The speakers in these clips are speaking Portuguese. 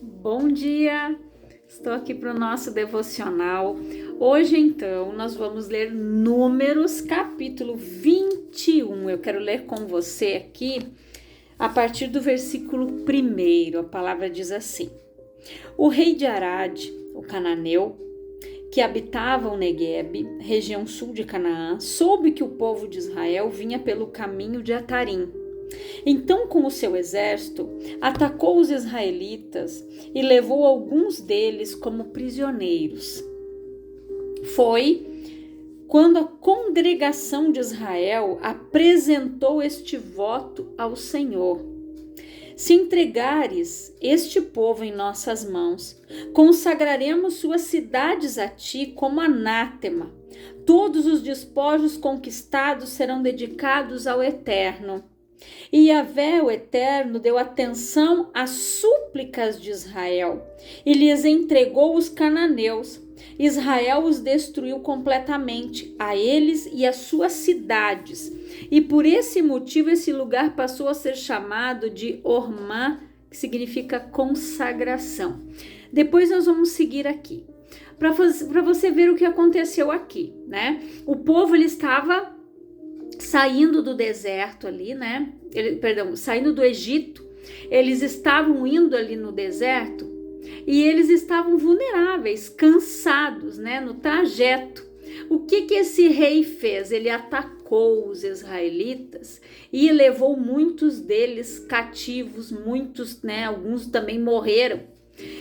Bom dia! Estou aqui para o nosso devocional. Hoje, então, nós vamos ler Números, capítulo 21. Eu quero ler com você aqui a partir do versículo 1. A palavra diz assim: O rei de Arade, o cananeu, que habitava o Neguebe, região sul de Canaã, soube que o povo de Israel vinha pelo caminho de Atarim. Então, com o seu exército, atacou os israelitas e levou alguns deles como prisioneiros. Foi quando a congregação de Israel apresentou este voto ao Senhor: Se entregares este povo em nossas mãos, consagraremos suas cidades a ti como anátema. Todos os despojos conquistados serão dedicados ao Eterno. E Yahvé, o Eterno, deu atenção às súplicas de Israel e lhes entregou os cananeus. Israel os destruiu completamente, a eles e às suas cidades. E por esse motivo esse lugar passou a ser chamado de Ormá, que significa consagração. Depois nós vamos seguir aqui, para você ver o que aconteceu aqui, né? O povo ele estava saindo do deserto ali, né? Saindo do Egito. Eles estavam indo ali no deserto e eles estavam vulneráveis, cansados, né? No trajeto. O que esse rei fez? Ele atacou os israelitas e levou muitos deles cativos, muitos, né? Alguns também morreram.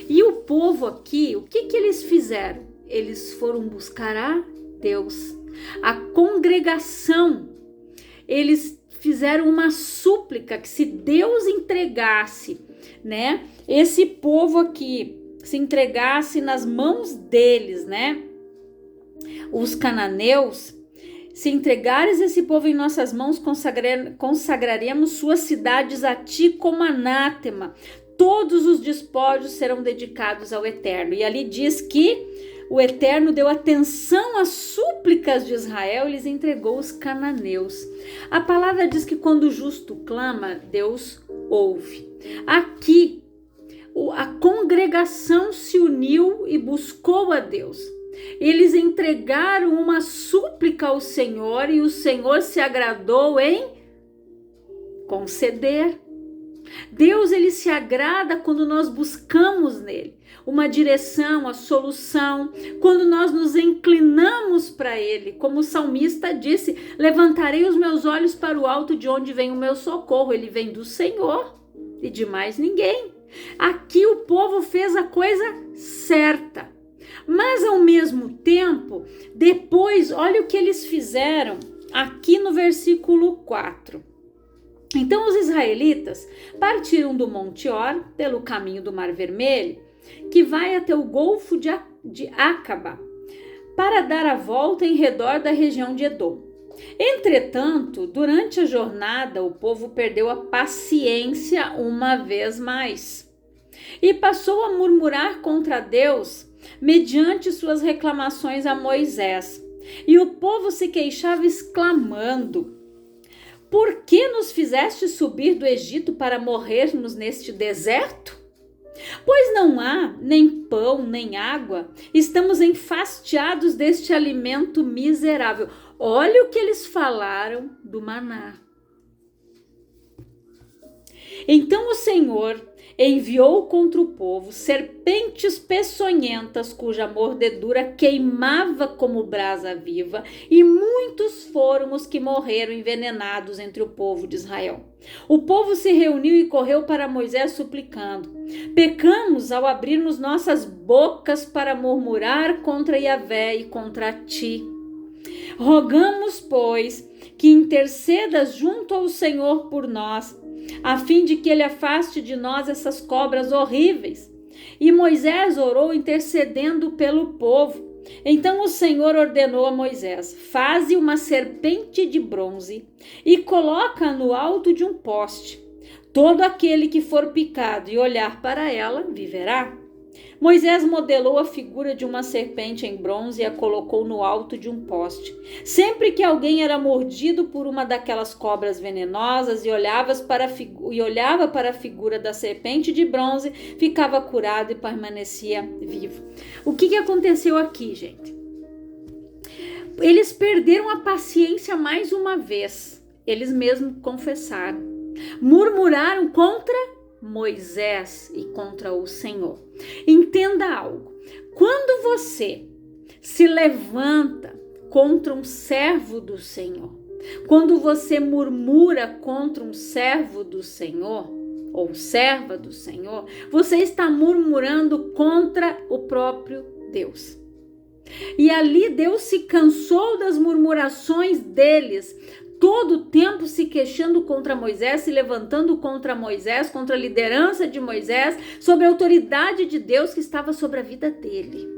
E o povo aqui, o que eles fizeram? Eles foram buscar a Deus. A congregação, eles fizeram uma súplica que se Deus entregasse, né, esse povo aqui, se entregasse nas mãos deles, né, os cananeus, se entregares esse povo em nossas mãos, consagraremos suas cidades a ti como anátema. Todos os despojos serão dedicados ao Eterno. E ali diz que o Eterno deu atenção às súplicas de Israel e lhes entregou os cananeus. A palavra diz que quando o justo clama, Deus ouve. Aqui, a congregação se uniu e buscou a Deus. Eles entregaram uma súplica ao Senhor e o Senhor se agradou em conceder. Deus, ele se agrada quando nós buscamos nele uma direção, a solução, quando nós nos inclinamos para ele, como o salmista disse: levantarei os meus olhos para o alto, de onde vem o meu socorro. Ele vem do Senhor e de mais ninguém. Aqui o povo fez a coisa certa, mas ao mesmo tempo, depois, olha o que eles fizeram aqui no versículo 4. Então os israelitas partiram do Monte Or pelo caminho do Mar Vermelho, que vai até o Golfo de Acaba, para dar a volta em redor da região de Edom. Entretanto, durante a jornada, o povo perdeu a paciência uma vez mais e passou a murmurar contra Deus mediante suas reclamações a Moisés. E o povo se queixava exclamando: Por que nos fizeste subir do Egito para morrermos neste deserto? Pois não há nem pão, nem água. Estamos enfastiados deste alimento miserável. Olha o que eles falaram do maná. Então o Senhor enviou contra o povo serpentes peçonhentas, cuja mordedura queimava como brasa viva, e muitos foram os que morreram envenenados entre o povo de Israel. O povo se reuniu e correu para Moisés suplicando: Pecamos ao abrirmos nossas bocas para murmurar contra Yahvé e contra ti. Rogamos, pois, que intercedas junto ao Senhor por nós, a fim de que ele afaste de nós essas cobras horríveis. E Moisés orou intercedendo pelo povo. Então o Senhor ordenou a Moisés: Faze uma serpente de bronze e coloca-a no alto de um poste. Todo aquele que for picado e olhar para ela viverá. Moisés modelou a figura de uma serpente em bronze e a colocou no alto de um poste. Sempre que alguém era mordido por uma daquelas cobras venenosas e olhava para a figura da serpente de bronze, ficava curado e permanecia vivo. O que aconteceu aqui, gente? Eles perderam a paciência mais uma vez. Eles mesmos confessaram. Murmuraram contra Moisés e contra o Senhor. Entenda algo. Quando você se levanta contra um servo do Senhor, quando você murmura contra um servo do Senhor ou serva do Senhor, você está murmurando contra o próprio Deus. E ali Deus se cansou das murmurações deles, todo o tempo se queixando contra Moisés, se levantando contra Moisés, contra a liderança de Moisés, sobre a autoridade de Deus que estava sobre a vida dele.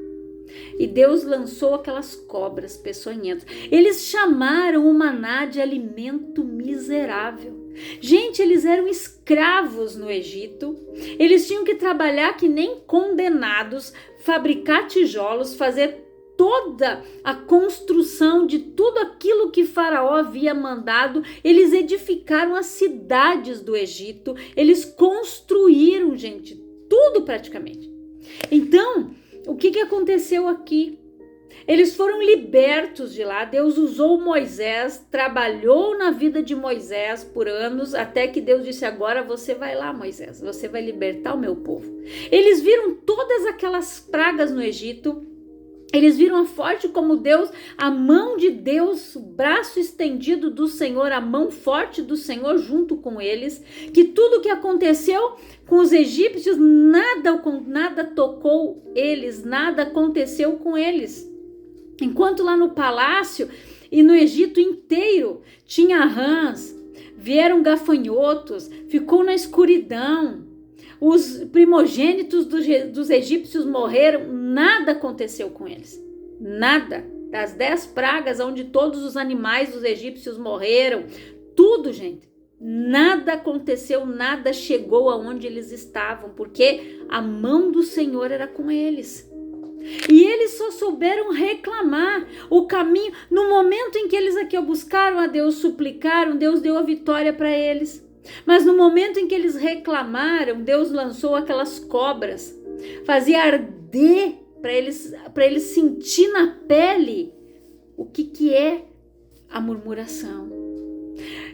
E Deus lançou aquelas cobras peçonhentas. Eles chamaram o maná de alimento miserável. Gente, eles eram escravos no Egito. Eles tinham que trabalhar que nem condenados, fabricar tijolos, fazer toda a construção de tudo aquilo que Faraó havia mandado. Eles edificaram as cidades do Egito, eles construíram, gente, tudo praticamente. Então, o que aconteceu aqui? Eles foram libertos de lá. Deus usou Moisés, trabalhou na vida de Moisés por anos, até que Deus disse: agora você vai lá, Moisés, você vai libertar o meu povo. Eles viram todas aquelas pragas no Egito. Eles viram a forte como Deus, a mão de Deus, o braço estendido do Senhor, a mão forte do Senhor junto com eles, que tudo que aconteceu com os egípcios, nada tocou eles, nada aconteceu com eles. Enquanto lá no palácio e no Egito inteiro tinha rãs, vieram gafanhotos, ficou na escuridão. Os primogênitos dos egípcios morreram, nada aconteceu com eles. Nada. Das 10 pragas, onde todos os animais dos egípcios morreram, tudo, gente. Nada aconteceu, nada chegou aonde eles estavam, porque a mão do Senhor era com eles. E eles só souberam reclamar o caminho. No momento em que eles aqui buscaram a Deus, suplicaram, Deus deu a vitória para eles. Mas no momento em que eles reclamaram, Deus lançou aquelas cobras, fazia arder para eles sentir na pele o que é a murmuração.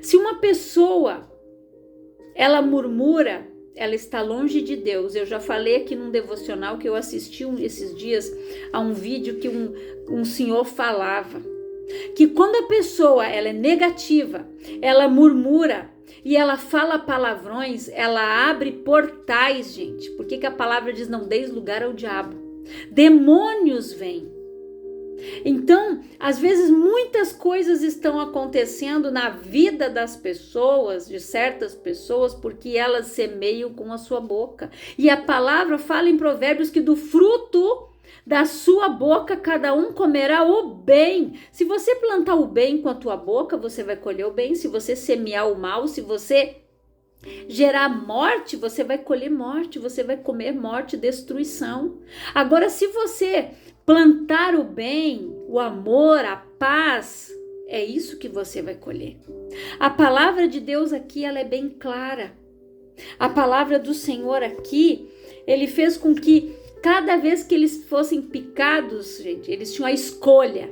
Se uma pessoa ela murmura, ela está longe de Deus. Eu já falei aqui num devocional que eu assisti esses dias a um vídeo que um senhor falava que quando a pessoa ela é negativa, ela murmura e ela fala palavrões, ela abre portais, gente. Por que a palavra diz não deis lugar ao diabo? Demônios vêm. Então, às vezes muitas coisas estão acontecendo na vida das pessoas, de certas pessoas, porque elas semeiam com a sua boca. E a palavra fala em Provérbios que do fruto da sua boca cada um comerá o bem. Se você plantar o bem com a tua boca, você vai colher o bem. Se você semear o mal, se você gerar morte, você vai colher morte, você vai comer morte, destruição. Agora, se você plantar o bem, o amor, a paz, é isso que você vai colher. A palavra de Deus aqui, ela é bem clara. A palavra do Senhor aqui, ele fez com que cada vez que eles fossem picados, gente, eles tinham a escolha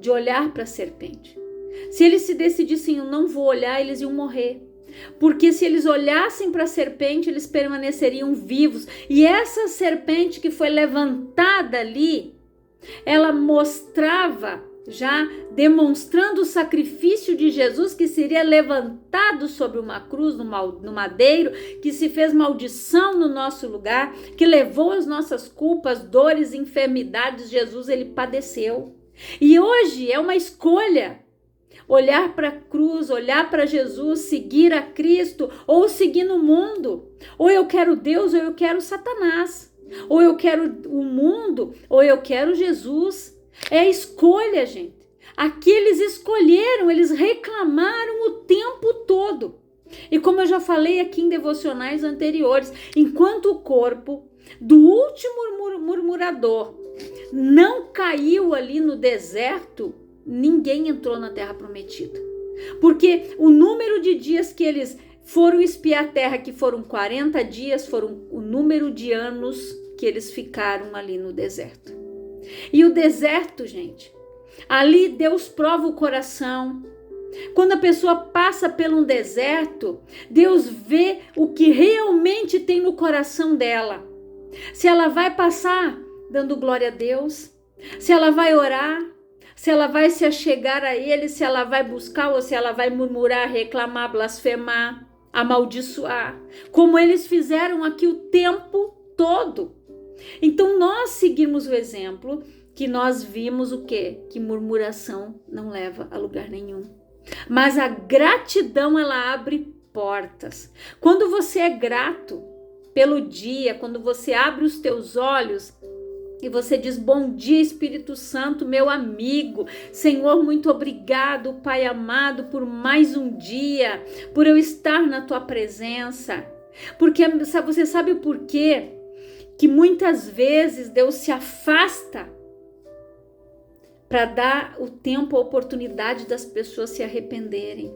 de olhar para a serpente. Se eles se decidissem, eu não vou olhar, eles iam morrer. Porque se eles olhassem para a serpente, eles permaneceriam vivos. E essa serpente que foi levantada ali, ela mostrava, já demonstrando o sacrifício de Jesus, que seria levantado sobre uma cruz, no madeiro, que se fez maldição no nosso lugar, que levou as nossas culpas, dores, enfermidades. Jesus, ele padeceu. E hoje é uma escolha. Olhar para a cruz, olhar para Jesus, seguir a Cristo ou seguir no mundo. Ou eu quero Deus ou eu quero Satanás. Ou eu quero o mundo ou eu quero Jesus. É a escolha, gente. Aqui eles escolheram, eles reclamaram o tempo todo. E como eu já falei aqui em devocionais anteriores, enquanto o corpo do último murmurador não caiu ali no deserto, ninguém entrou na terra prometida. Porque o número de dias que eles foram espiar a terra, que foram 40 dias, foram o número de anos que eles ficaram ali no deserto. E o deserto, gente, ali Deus prova o coração. Quando a pessoa passa por um deserto, Deus vê o que realmente tem no coração dela. Se ela vai passar dando glória a Deus, se ela vai orar, se ela vai se achegar a Ele, se ela vai buscar ou se ela vai murmurar, reclamar, blasfemar, amaldiçoar, como eles fizeram aqui o tempo todo. Então nós seguimos o exemplo que nós vimos o quê? Que murmuração não leva a lugar nenhum. Mas a gratidão, ela abre portas. Quando você é grato pelo dia, quando você abre os teus olhos e você diz: bom dia, Espírito Santo, meu amigo. Senhor, muito obrigado, Pai amado, por mais um dia, por eu estar na tua presença. Porque você sabe o porquê que muitas vezes Deus se afasta para dar o tempo, a oportunidade das pessoas se arrependerem.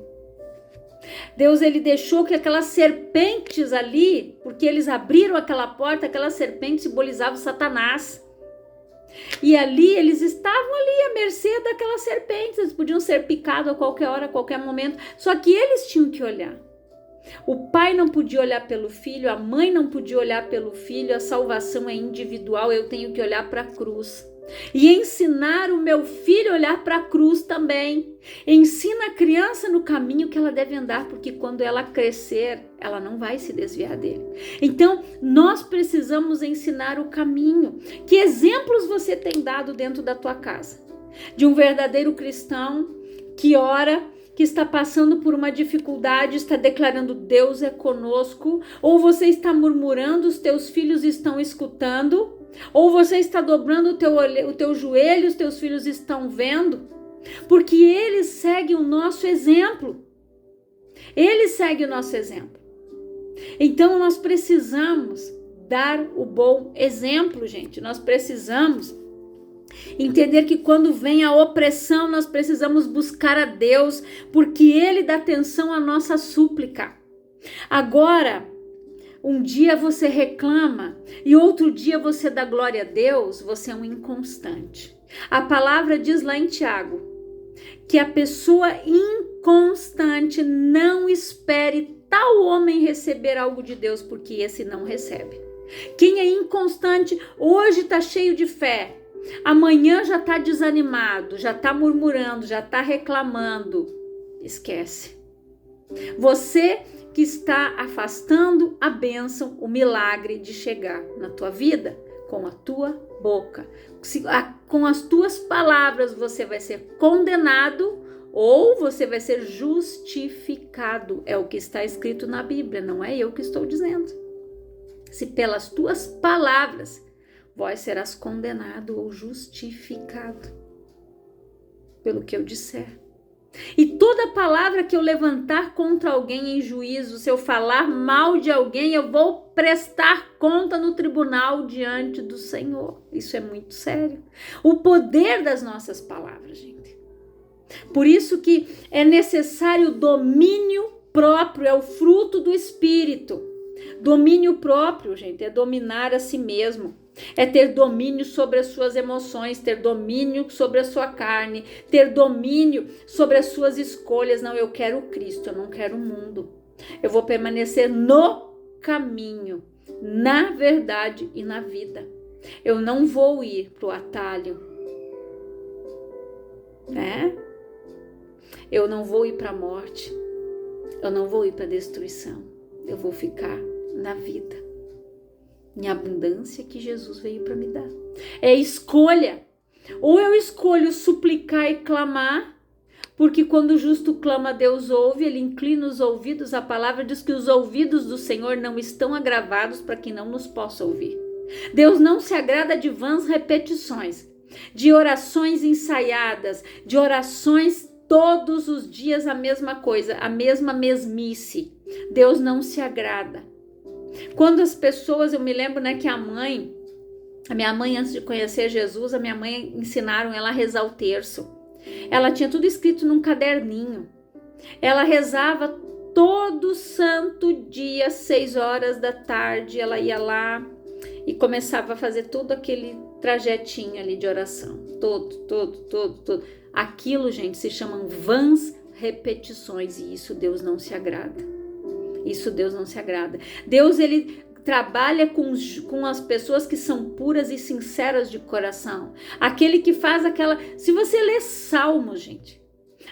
Deus, ele deixou que aquelas serpentes ali, porque eles abriram aquela porta, aquelas serpentes simbolizavam Satanás. E ali, eles estavam ali à mercê daquelas serpentes, eles podiam ser picados a qualquer hora, a qualquer momento, só que eles tinham que olhar. O pai não podia olhar pelo filho, a mãe não podia olhar pelo filho, a salvação é individual, eu tenho que olhar para a cruz. E ensinar o meu filho a olhar para a cruz também. Ensina a criança no caminho que ela deve andar, porque quando ela crescer, ela não vai se desviar dele. Então, nós precisamos ensinar o caminho. Que exemplos você tem dado dentro da tua casa? De um verdadeiro cristão que ora, que está passando por uma dificuldade, está declarando: Deus é conosco, ou você está murmurando, os teus filhos estão escutando, ou você está dobrando o teu joelho, os teus filhos estão vendo, porque eles seguem o nosso exemplo. Eles seguem o nosso exemplo. Então nós precisamos dar o bom exemplo, gente. Nós precisamos entender que quando vem a opressão, nós precisamos buscar a Deus, porque Ele dá atenção à nossa súplica. Agora, um dia você reclama e outro dia você dá glória a Deus, você é um inconstante. A palavra diz lá em Tiago que a pessoa inconstante não espere tal homem receber algo de Deus, porque esse não recebe. Quem é inconstante hoje está cheio de fé, amanhã já está desanimado, já está murmurando, já está reclamando. Esquece. Você que está afastando a bênção, o milagre de chegar na tua vida com a tua boca. Com as tuas palavras você vai ser condenado ou você vai ser justificado. É o que está escrito na Bíblia, não é eu que estou dizendo. Se pelas tuas palavras vós serás condenado ou justificado pelo que eu disser. E toda palavra que eu levantar contra alguém em juízo, se eu falar mal de alguém, eu vou prestar conta no tribunal diante do Senhor. Isso é muito sério. O poder das nossas palavras, gente. Por isso que é necessário domínio próprio, é o fruto do Espírito. Domínio próprio, gente, é dominar a si mesmo. É ter domínio sobre as suas emoções, ter domínio sobre a sua carne, ter domínio sobre as suas escolhas. Não, eu quero o Cristo, eu não quero o mundo. Eu vou permanecer no caminho, na verdade e na vida. Eu não vou ir para o atalho, né? Eu não vou ir para a morte, eu não vou ir para a destruição. Eu vou ficar na vida, em abundância que Jesus veio para me dar. É escolha. Ou eu escolho suplicar e clamar, porque quando o justo clama, Deus ouve, ele inclina os ouvidos. A palavra diz que os ouvidos do Senhor não estão agravados para que não nos possa ouvir. Deus não se agrada de vãs repetições, de orações ensaiadas, de orações todos os dias a mesma coisa, a mesma mesmice. Deus não se agrada. Quando as pessoas, eu me lembro, né, que a minha mãe, antes de conhecer Jesus, a minha mãe ensinaram ela a rezar o terço. Ela tinha tudo escrito num caderninho. Ela rezava todo santo dia, 6 horas da tarde, ela ia lá e começava a fazer todo aquele trajetinho ali de oração. Todo. Aquilo, gente, se chamam vãs repetições, e isso Deus não se agrada. Isso Deus não se agrada. Deus, ele trabalha com as pessoas que são puras e sinceras de coração. Aquele que faz aquela... Se você lê Salmos, gente,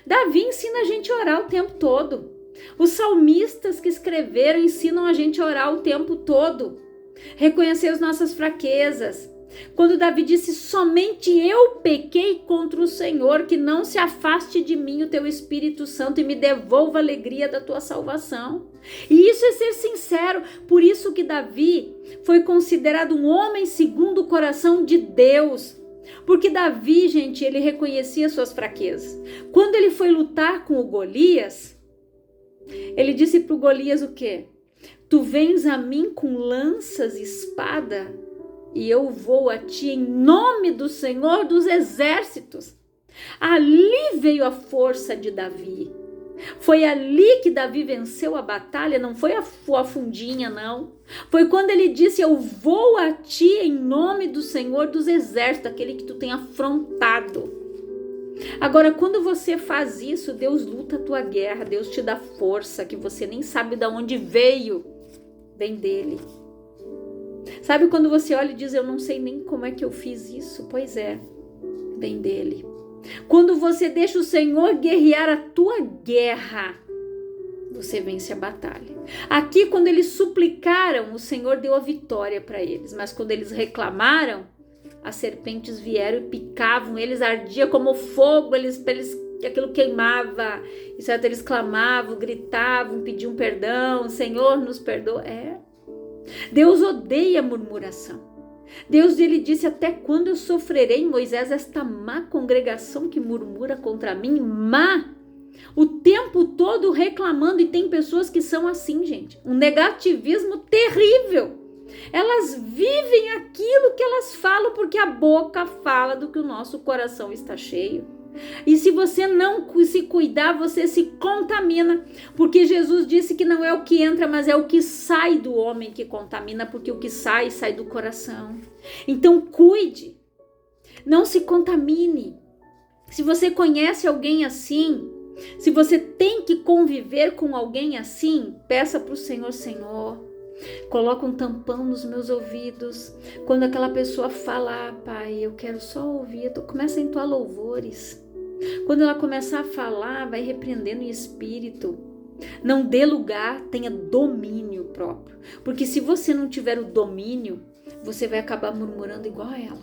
Davi ensina a gente a orar o tempo todo. Os salmistas que escreveram ensinam a gente a orar o tempo todo. Reconhecer as nossas fraquezas. Quando Davi disse, somente eu pequei contra o Senhor, que não se afaste de mim o teu Espírito Santo e me devolva a alegria da tua salvação. E isso é ser sincero. Por isso que Davi foi considerado um homem segundo o coração de Deus. Porque Davi, gente, ele reconhecia suas fraquezas. Quando ele foi lutar com o Golias, ele disse para o Golias o quê? Tu vens a mim com lanças e espada, e eu vou a ti em nome do Senhor dos exércitos. Ali veio a força de Davi. Foi ali que Davi venceu a batalha, não foi a fundinha, não. Foi quando ele disse, eu vou a ti em nome do Senhor dos exércitos, aquele que tu tem afrontado. Agora, quando você faz isso, Deus luta a tua guerra, Deus te dá força que você nem sabe de onde veio, vem dele. Sabe quando você olha e diz, eu não sei nem como é que eu fiz isso? Pois é, vem dele. Quando você deixa o Senhor guerrear a tua guerra, você vence a batalha. Aqui, quando eles suplicaram, o Senhor deu a vitória para eles, mas quando eles reclamaram, as serpentes vieram e picavam, eles ardia como fogo, aquilo queimava, e certo, eles clamavam, gritavam, pediam perdão, Senhor, nos perdoa. Deus odeia a murmuração. Deus, ele disse, até quando eu sofrerei, Moisés, esta má congregação que murmura contra mim, má, o tempo todo reclamando, e tem pessoas que são assim, gente, um negativismo terrível. Elas vivem aquilo que elas falam, porque a boca fala do que o nosso coração está cheio. E se você não se cuidar, você se contamina, porque Jesus disse que não é o que entra, mas é o que sai do homem que contamina, porque o que sai do coração. Então cuide, não se contamine. Se você conhece alguém assim, se você tem que conviver com alguém assim, peça para o Senhor, Senhor, coloca um tampão nos meus ouvidos. Quando aquela pessoa fala, Pai, eu quero só ouvir, começa a entoar louvores. Quando ela começar a falar, vai repreendendo em espírito. Não dê lugar, tenha domínio próprio. Porque se você não tiver o domínio, você vai acabar murmurando igual a ela,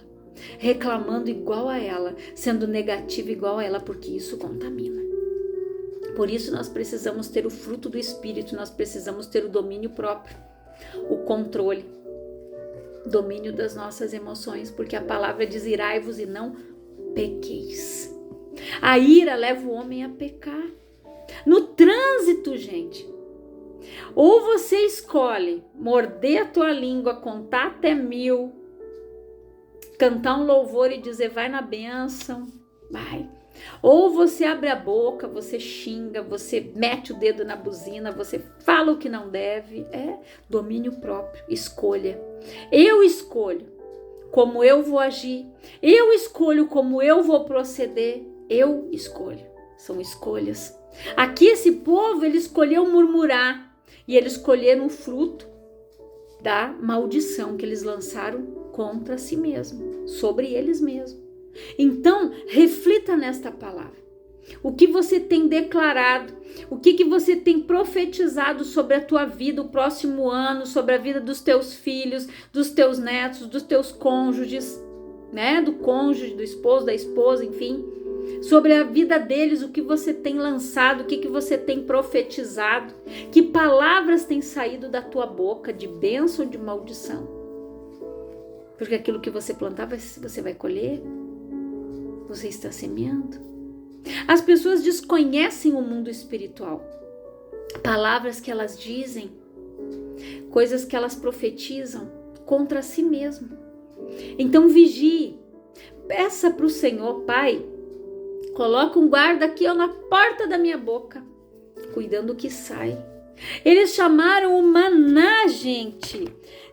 reclamando igual a ela, sendo negativo igual a ela, porque isso contamina. Por isso nós precisamos ter o fruto do Espírito, nós precisamos ter o domínio próprio, o controle, domínio das nossas emoções, porque a palavra diz, irai-vos e não pequeis. A ira leva o homem a pecar. No trânsito, gente, ou você escolhe morder a tua língua, contar até 1000, cantar um louvor e dizer, vai na bênção, vai. Ou você abre a boca, você xinga, você mete o dedo na buzina, você fala o que não deve. É domínio próprio, escolha. Eu escolho como eu vou agir, eu escolho como eu vou proceder, eu escolho. São escolhas. Aqui esse povo, ele escolheu murmurar, e eles escolheram o fruto da maldição que eles lançaram contra si mesmo, sobre eles mesmos. Então, reflita nesta palavra. O que você tem declarado, o que você tem profetizado sobre a tua vida, o próximo ano, sobre a vida dos teus filhos, dos teus netos, dos teus cônjuges, né? Do cônjuge, do esposo, da esposa, enfim. Sobre a vida deles, o que você tem lançado, o que você tem profetizado, que palavras têm saído da tua boca, de bênção ou de maldição. Porque aquilo que você plantar, você vai colher. Você está semeando. As pessoas desconhecem o mundo espiritual. palavras que elas dizem, coisas que elas profetizam contra si mesmo. Então vigie, peça para o Senhor, Pai, coloca um guarda aqui na porta da minha boca, cuidando do que sai. Eles chamaram o maná, gente,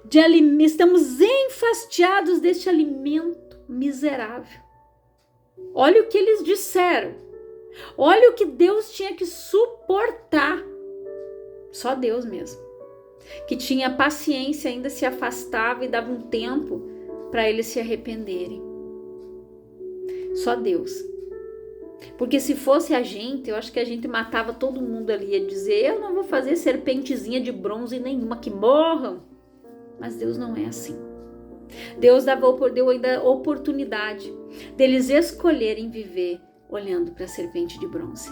de alimento. Estamos enfastiados deste alimento miserável. Olha o que eles disseram. Olha o que Deus tinha que suportar. Só Deus mesmo. Que tinha paciência, ainda se afastava e dava um tempo para eles se arrependerem. Só Deus. Porque se fosse a gente, eu acho que a gente matava todo mundo ali. Ia dizer, eu não vou fazer serpentezinha de bronze nenhuma, que morram. Mas Deus não é assim. Deus deu ainda a oportunidade deles escolherem viver olhando para a serpente de bronze.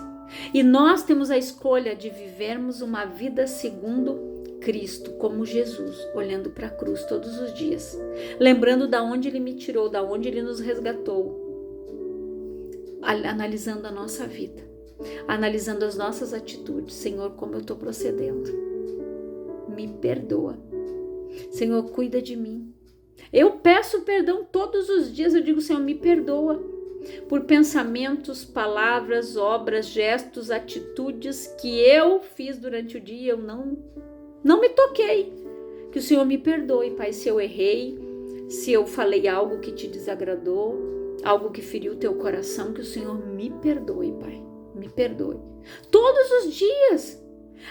E nós temos a escolha de vivermos uma vida segundo Cristo, como Jesus, olhando para a cruz todos os dias, lembrando da onde Ele me tirou, da onde Ele nos resgatou, analisando a nossa vida, analisando as nossas atitudes. Senhor, como eu estou procedendo? Me perdoa. Senhor, cuida de mim. Eu peço perdão todos os dias, eu digo, Senhor, me perdoa por pensamentos, palavras, obras, gestos, atitudes que eu fiz durante o dia, eu não me toquei. Que o Senhor me perdoe, Pai, se eu errei, se eu falei algo que te desagradou, algo que feriu teu coração, que o Senhor me perdoe, Pai, me perdoe. Todos os dias.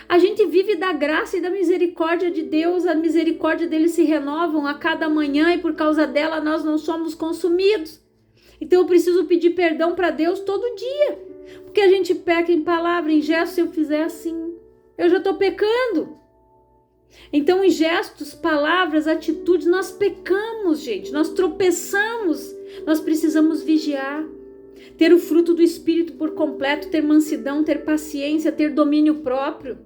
A gente vive da graça e da misericórdia de Deus, a misericórdia dele se renovam a cada manhã e por causa dela nós não somos consumidos. Então eu preciso pedir perdão para Deus todo dia, porque a gente peca em palavra, em gesto. Se eu fizer assim, eu já estou pecando. Então em gestos, palavras, atitudes, nós pecamos, gente, nós tropeçamos, nós precisamos vigiar. Ter o fruto do Espírito por completo, ter mansidão, ter paciência, ter domínio próprio.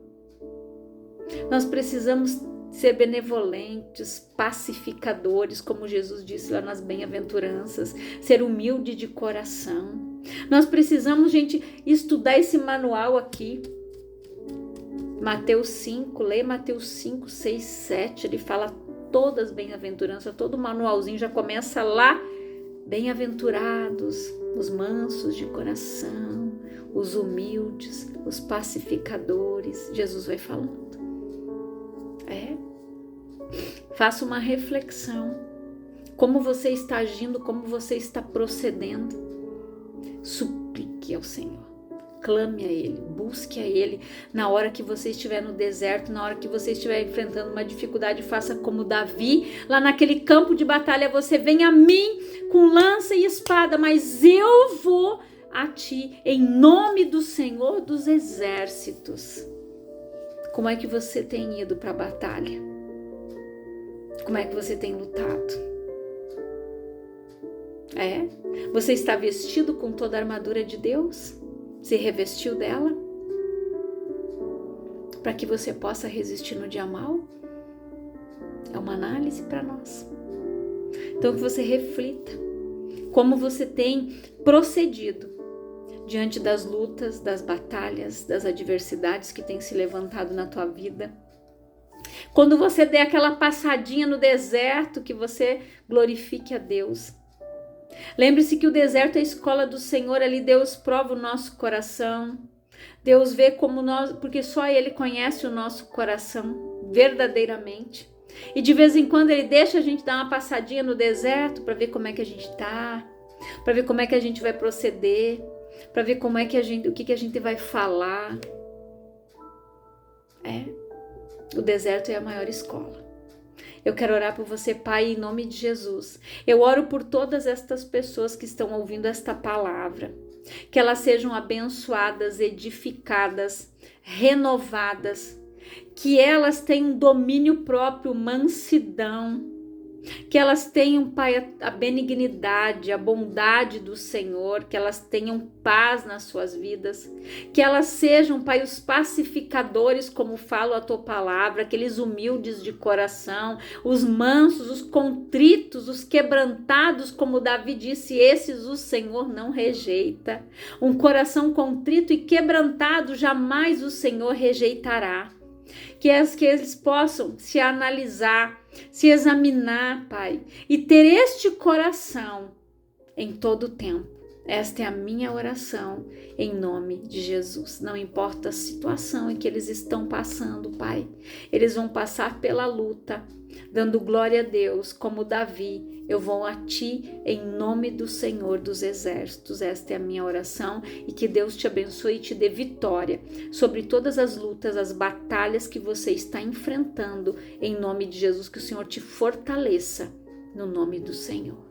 Nós precisamos ser benevolentes, pacificadores, como Jesus disse lá nas bem-aventuranças, ser humilde de coração. Nós precisamos, gente, estudar esse manual aqui. Mateus 5, lê Mateus 5, 6, 7, ele fala todas as bem-aventuranças, todo o manualzinho já começa lá. Bem-aventurados os mansos de coração, os humildes, os pacificadores. Jesus vai falando. Faça uma reflexão. Como você está agindo, como você está procedendo. Suplique ao Senhor. Clame a Ele, busque a Ele. Na hora que você estiver no deserto, na hora que você estiver enfrentando uma dificuldade, faça como Davi. Lá naquele campo de batalha, você vem a mim com lança e espada, mas eu vou a ti em nome do Senhor dos Exércitos. Como é que você tem ido para a batalha? Como é que você tem lutado? Você está vestido com toda a armadura de Deus? Se revestiu dela? Para que você possa resistir no dia mal? É uma análise para nós. Então que você reflita como você tem procedido diante das lutas, das batalhas, das adversidades que têm se levantado na tua vida. Quando você der aquela passadinha no deserto, que você glorifique a Deus. Lembre-se que o deserto é a escola do Senhor, ali Deus prova o nosso coração. Deus vê como nós, porque só Ele conhece o nosso coração verdadeiramente. E de vez em quando Ele deixa a gente dar uma passadinha no deserto para ver como é que a gente tá, para ver como é que a gente vai proceder, para ver como é que o que a gente vai falar. O deserto é a maior escola. Eu quero orar por você, Pai, em nome de Jesus. Eu oro por todas estas pessoas que estão ouvindo esta palavra. Que elas sejam abençoadas, edificadas, renovadas. Que elas tenham domínio próprio, mansidão. que elas tenham, Pai, a benignidade, a bondade do Senhor, que elas tenham paz nas suas vidas, que elas sejam, Pai, os pacificadores, como fala a tua palavra, aqueles humildes de coração, os mansos, os contritos, os quebrantados, como Davi disse, esses o Senhor não rejeita. Um coração contrito e quebrantado jamais o Senhor rejeitará. Que eles possam se analisar, se examinar, Pai, e ter este coração em todo o tempo. Esta é a minha oração em nome de Jesus. Não importa a situação em que eles estão passando, Pai, eles vão passar pela luta, dando glória a Deus, como Davi. Eu vou a Ti em nome do Senhor dos Exércitos. Esta é a minha oração e que Deus te abençoe e te dê vitória sobre todas as lutas, as batalhas que você está enfrentando em nome de Jesus. Que o Senhor te fortaleça no nome do Senhor.